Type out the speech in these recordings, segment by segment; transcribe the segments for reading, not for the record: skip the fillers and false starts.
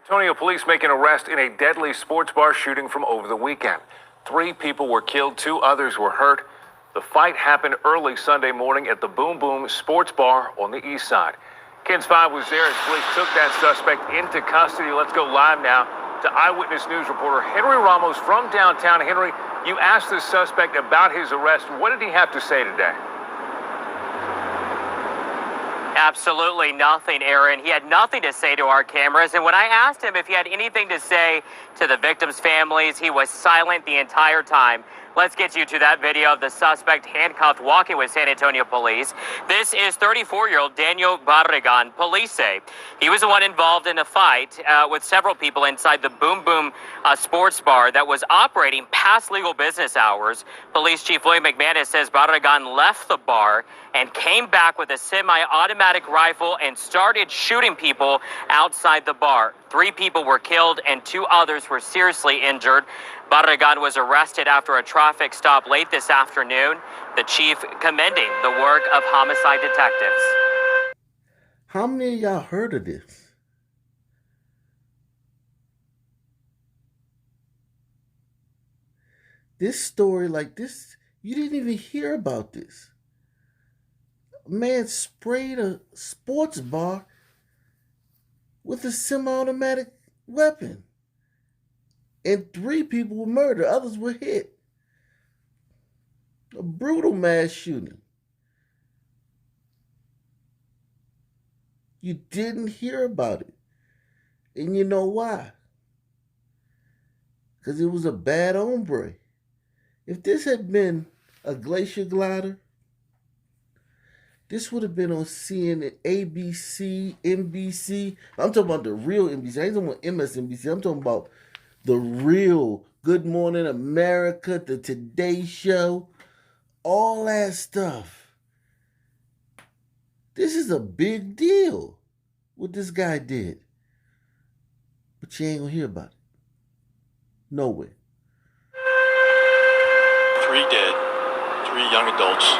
Antonio police make an arrest in a deadly sports bar shooting from over the weekend. 3 people were killed, 2 others were hurt. The fight happened early Sunday morning at the Boom Boom Sports Bar on the east side. KENS 5 was there as police took that suspect into custody. Let's go live now to Eyewitness News reporter Henry Ramos from downtown. Henry, you asked the suspect about his arrest. What did he have to say today? Absolutely nothing, Aaron. He had nothing to say to our cameras. And when I asked him if he had anything to say to the victims' families, he was silent the entire time. Let's get you to that video of the suspect handcuffed walking with San Antonio police. This is 34-year-old Daniel Barragan. Police say he was the one involved in a fight with several people inside the Boom Boom sports bar that was operating past legal business hours. Police Chief William McManus says Barragan left the bar and came back with a semi-automatic rifle and started shooting people outside the bar. 3 people were killed and 2 others were seriously injured. Barragan was arrested after a traffic stop late this afternoon. The chief commending the work of homicide detectives. How many of y'all heard of this? This story like this, you didn't even hear about this. A man sprayed a sports bar with a semi-automatic weapon. And 3 people were murdered. Others were hit. A brutal mass shooting. You didn't hear about it. And you know why? Because it was a bad hombre. If this had been a glacier glider, this would have been on CNN, ABC, NBC. I'm talking about the real NBC. I ain't talking about MSNBC. I'm talking about the real Good Morning America, the Today Show, all that stuff. This is a big deal, what this guy did. But you ain't gonna hear about it. Nowhere. 3 dead, 3 young adults.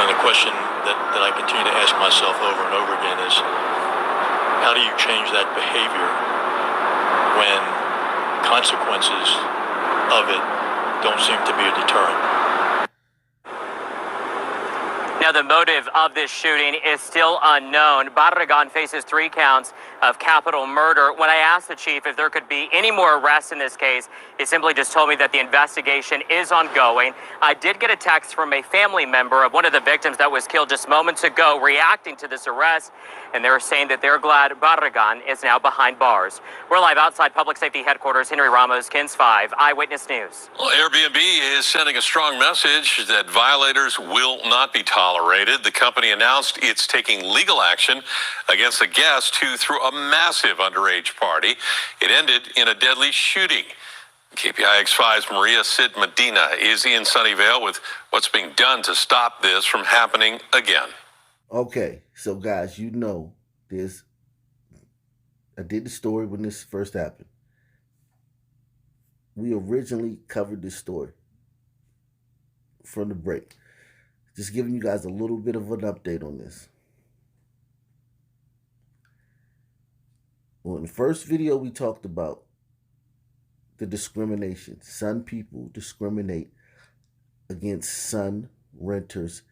The question that I continue to ask myself over and over again is, how do you change that behavior when consequences of it don't seem to be a deterrent? Now, the motive of this shooting is still unknown. Barragan faces 3 counts of capital murder. When I asked the chief if there could be any more arrests in this case, he simply just told me that the investigation is ongoing. I did get a text from a family member of one of the victims that was killed just moments ago reacting to this arrest, and they're saying that they're glad Barragan is now behind bars. We're live outside Public Safety Headquarters. Henry Ramos, KENS 5, Eyewitness News. Well, Airbnb is sending a strong message that violators will not be tolerated. The company announced it's taking legal action against a guest who threw a massive underage party. It ended in a deadly shooting. KPIX5's Maria Sid Medina is in Sunnyvale with what's being done to stop this from happening again. Okay, so guys, you know this. I did the story when this first happened. We originally covered this story from the break. Just giving you guys a little bit of an update on this. Well, in the first video, we talked about the discrimination. Sun people discriminate against sun renters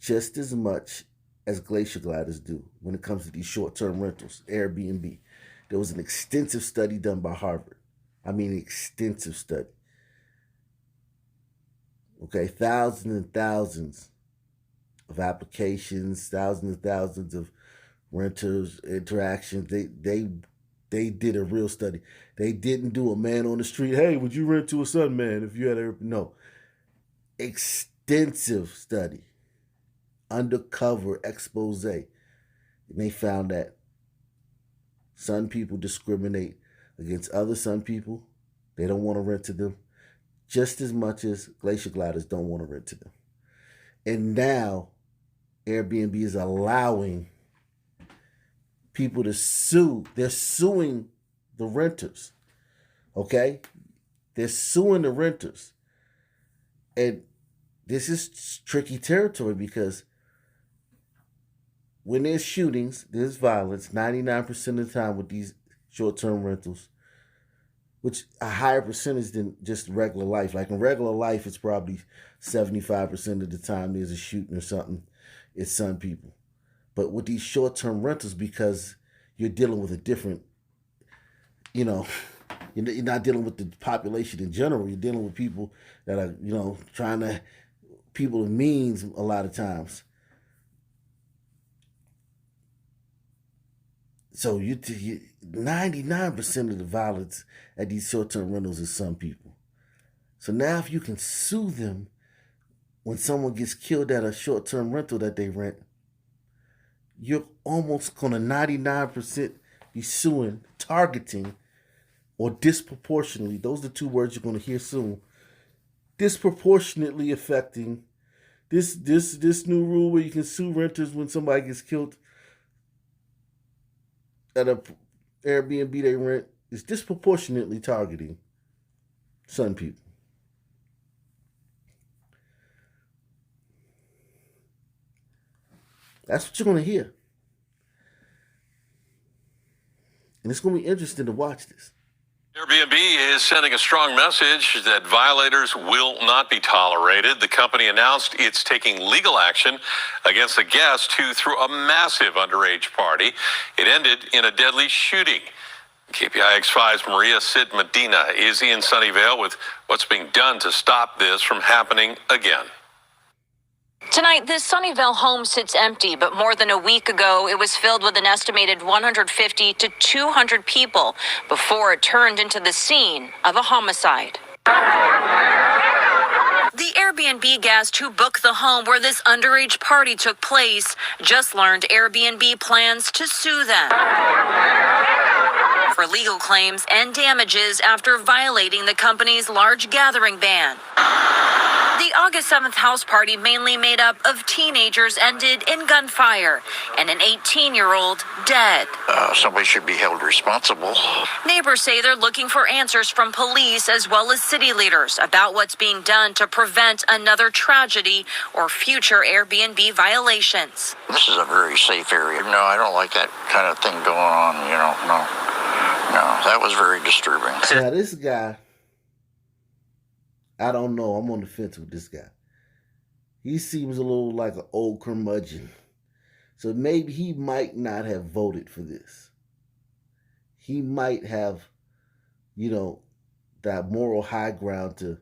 just as much as glacier gliders do when it comes to these short-term rentals, Airbnb. There was an extensive study done by Harvard. I mean, extensive study. Okay, thousands and thousands of applications, thousands and thousands of renters, interactions. They did a real study. They didn't do a man on the street, hey, would you rent to a sun man if you had a... No. Extensive study. Undercover expose. And they found that sun people discriminate against other sun people. They don't want to rent to them just as much as glacier gliders don't want to rent to them. And now Airbnb is allowing people to sue. They're suing the renters. Okay? They're suing the renters. And this is tricky territory because when there's shootings, there's violence 99% of the time with these short-term rentals, which a higher percentage than just regular life. Like in regular life, it's probably 75% of the time there's a shooting or something, it's some people. But with these short-term rentals, because you're dealing with a different, you're not dealing with the population in general. You're dealing with people that are, people of means a lot of times. So 99% of the violence at these short-term rentals is some people. So now if you can sue them when someone gets killed at a short-term rental that they rent, you're almost going to 99% be suing, targeting, or disproportionately. Those are the two words you're going to hear soon. Disproportionately affecting this new rule where you can sue renters when somebody gets killed at a Airbnb they rent is disproportionately targeting some people. That's what you're going to hear. And it's going to be interesting to watch this. Airbnb is sending a strong message that violators will not be tolerated. The company announced it's taking legal action against a guest who threw a massive underage party. It ended in a deadly shooting. KPIX5's Maria Sid Medina is in Sunnyvale with what's being done to stop this from happening again. Tonight, this Sunnyvale home sits empty, but more than a week ago, it was filled with an estimated 150 to 200 people before it turned into the scene of a homicide. The Airbnb guest who booked the home where this underage party took place just learned Airbnb plans to sue them for legal claims and damages after violating the company's large gathering ban. The August 7th house party, mainly made up of teenagers, ended in gunfire and an 18-year-old dead. Somebody should be held responsible. Neighbors say they're looking for answers from police as well as city leaders about what's being done to prevent another tragedy or future Airbnb violations. This is a very safe area. No, I don't like that kind of thing going on, no. No, that was very disturbing. Now this guy, I don't know. I'm on the fence with this guy. He seems a little like an old curmudgeon. So maybe he might not have voted for this. He might have, that moral high ground to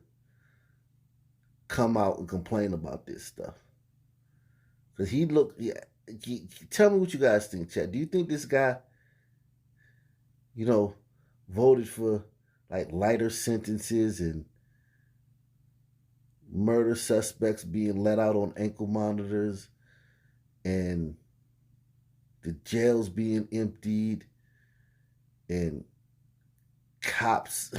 come out and complain about this stuff. Because tell me what you guys think, chat. Do you think this guy, voted for like lighter sentences and murder suspects being let out on ankle monitors and the jails being emptied and cops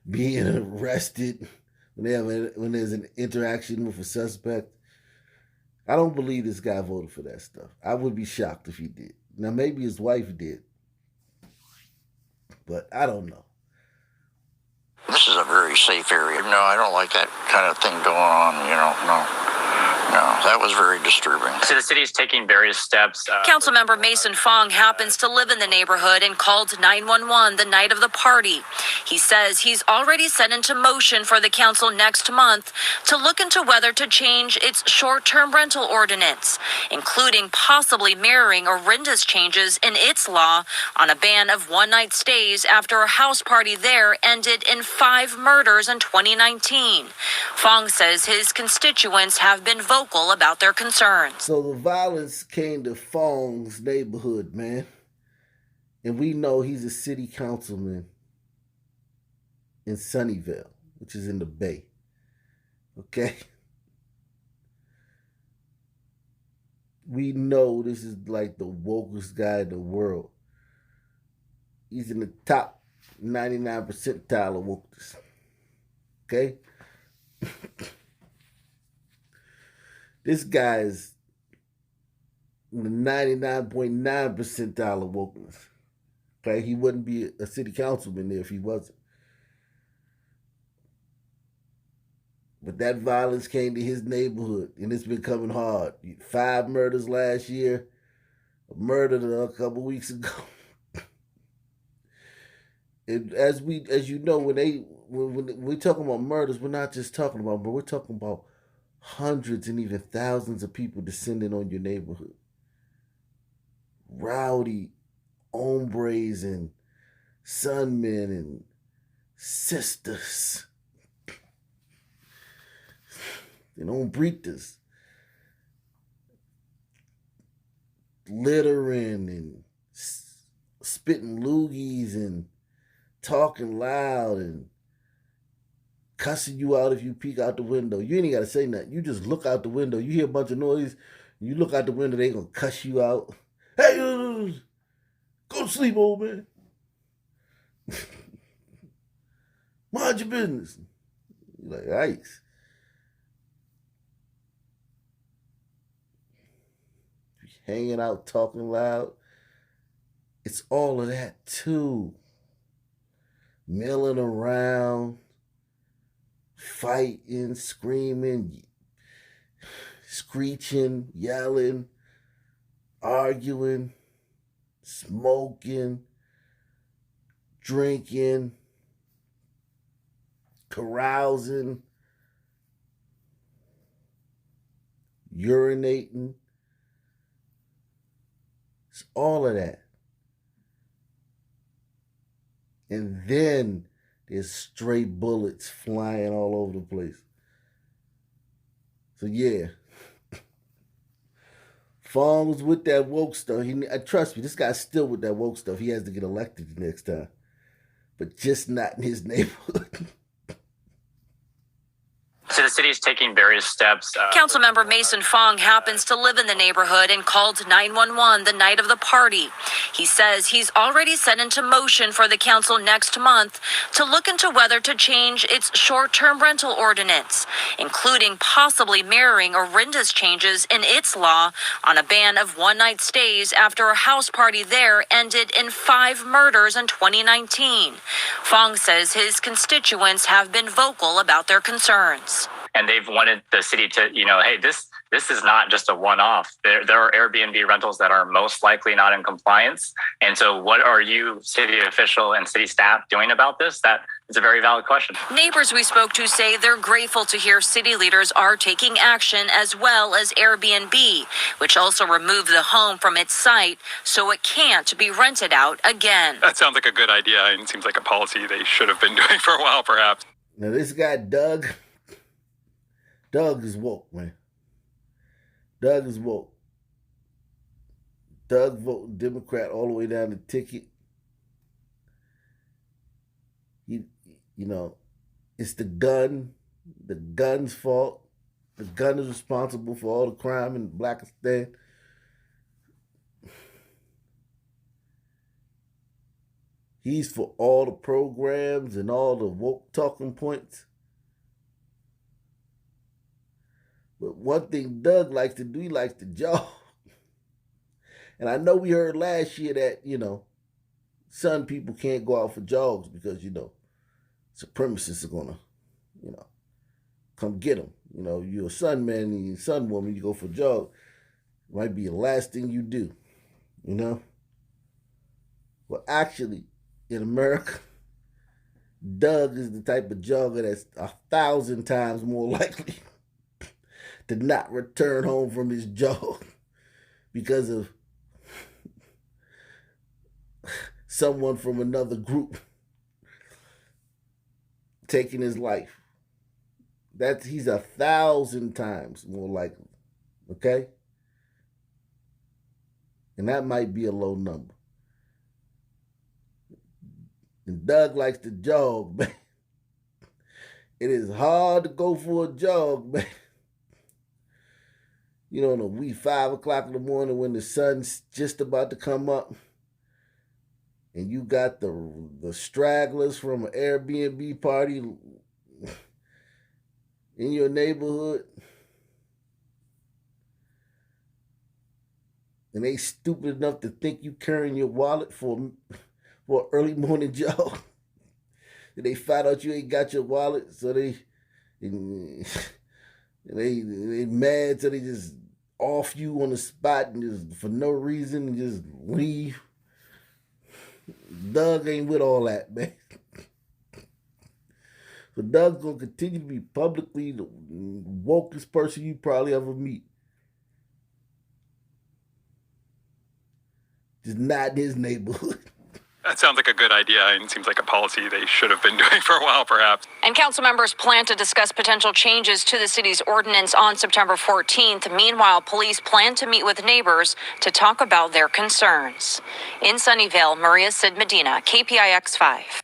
being arrested when there's an interaction with a suspect? I don't believe this guy voted for that stuff. I would be shocked if he did. Now, maybe his wife did, but I don't know. This is a very safe area. No, I don't like that kind of thing going on, no. No, that was very disturbing. So the city is taking various steps. Councilmember Mason Fong happens to live in the neighborhood and called 911 the night of the party. He says he's already set into motion for the council next month to look into whether to change its short-term rental ordinance, including possibly mirroring Orinda's changes in its law on a ban of one-night stays after a house party there ended in 5 murders in 2019. Fong says his constituents have been vocal about their concerns. So the violence came to Fong's neighborhood, man. And we know he's a city councilman in Sunnyvale, which is in the Bay. Okay? We know this is like the wokest guy in the world. He's in the top 99 percentile of wokeness. Okay? This guy is in the 99.9 percentile of wokeness. Okay? He wouldn't be a city councilman there if he wasn't. But that violence came to his neighborhood, and it's been coming hard. 5 murders last year, a murder a couple weeks ago. And as you know, when we're talking about murders, we're not just talking about, but we're talking about hundreds and even thousands of people descending on your neighborhood. Rowdy hombres and sunmen and sisters and hombritas littering and spitting loogies and talking loud and cussing you out if you peek out the window. You ain't got to say nothing. You just look out the window. You hear a bunch of noise. You look out the window, they going to cuss you out. Hey, go to sleep, old man. Mind your business. You're like, ice. Hanging out, talking loud. It's all of that too. Milling around, fighting, screaming, screeching, yelling, arguing, smoking, drinking, carousing, urinating. It's all of that. And then there's stray bullets flying all over the place. So yeah, Fong was with that woke stuff. Trust me, this guy's still with that woke stuff. He has to get elected the next time, but just not in his neighborhood. So the city is taking various steps. Councilmember Mason Fong happens to live in the neighborhood and called 911 the night of the party. He says he's already set into motion for the council next month to look into whether to change its short-term rental ordinance, including possibly mirroring Orinda's changes in its law on a ban of one-night stays after a house party there ended in 5 murders in 2019. Fong says his constituents have been vocal about their concerns. And they've wanted the city to, hey, this is not just a one-off. There are Airbnb rentals that are most likely not in compliance. And so what are you, city official and city staff, doing about this? That is a very valid question. Neighbors we spoke to say they're grateful to hear city leaders are taking action, as well as Airbnb, which also removed the home from its site so it can't be rented out again. That sounds like a good idea, and seems like a policy they should have been doing for a while, perhaps. Now this guy, Doug is woke, man. Doug is woke. Doug voted Democrat all the way down the ticket. It's the gun's fault. The gun is responsible for all the crime in Blackistan. He's for all the programs and all the woke talking points. But one thing Doug likes to do, he likes to jog. And I know we heard last year that, some people can't go out for jogs because, supremacists are going to, come get them. You're a sun man and you're a sun woman, you go for a jog. It might be the last thing you do, Well, actually, in America, Doug is the type of jogger that's 1,000 times more likely to not return home from his jog because of someone from another group taking his life. He's 1,000 times more likely, okay? And that might be a low number. And Doug likes to jog, man. It is hard to go for a jog, man. In a wee 5 o'clock in the morning when the sun's just about to come up, and you got the stragglers from an Airbnb party in your neighborhood, and they stupid enough to think you carrying your wallet for an early morning jog. And they find out you ain't got your wallet, so they And they mad, so they just off you on the spot and just for no reason and just leave. Doug ain't with all that, man. So Doug's gonna continue to be publicly the wokest person you probably ever meet. Just not in his neighborhood. That sounds like a good idea and seems like a policy they should have been doing for a while, perhaps. And council members plan to discuss potential changes to the city's ordinance on September 14th. Meanwhile, police plan to meet with neighbors to talk about their concerns. In Sunnyvale, Maria Sid Medina, KPIX 5.